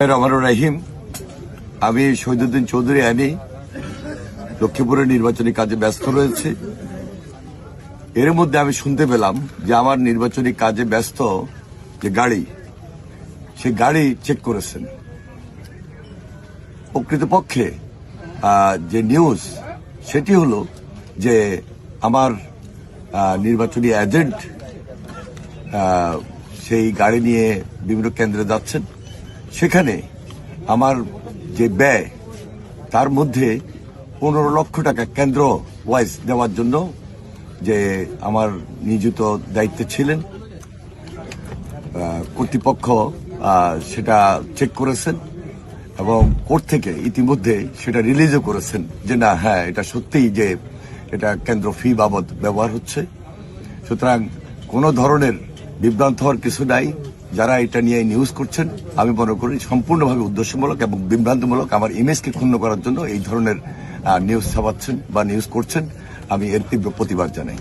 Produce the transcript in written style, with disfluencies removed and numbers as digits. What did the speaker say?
রহমানুর রহিম। আমি শহীদুদ্দিন চৌধুরী আইনি লক্ষ্মীপুরের নির্বাচনী কাজে ব্যস্ত রয়েছে। এর মধ্যে আমি শুনতে পেলাম যে আমার নির্বাচনী কাজে ব্যস্ত যে গাড়ি, সে গাড়ি চেক করেছেন। প্রকৃতপক্ষে যে নিউজ সেটি হলো যে আমার নির্বাচনী এজেন্ট সেই গাড়ি নিয়ে বিভিন্ন কেন্দ্রে যাচ্ছেন। সেখানে আমার যে ব্যয়, তার মধ্যে 15 লক্ষ টাকা কেন্দ্র ওয়াইজ দেওয়ার জন্য যে আমার নিয়োজিত দায়িত্বে ছিলেন, কর্তৃপক্ষ সেটা চেক করেছেন এবং কোর্ট থেকে ইতিমধ্যে সেটা রিলিজও করেছেন যে না, হ্যাঁ, এটা সত্যিই যে এটা কেন্দ্র ফি বাবদ ব্যবহার হচ্ছে। সুতরাং কোনো ধরনের বিভ্রান্ত হওয়ার কিছু নাই। যারা এটা নিয়ে নিউজ করছেন, আমি মনে করি সম্পূর্ণভাবে উদ্দেশ্যমূলক এবং বিভ্রান্তিমূলক আমার ইমেজকে ক্ষুণ্ণ করার জন্য এই ধরনের নিউজ ছাপাচ্ছেন বা নিউজ করছেন। আমি এর তীব্র প্রতিবাদ জানাই।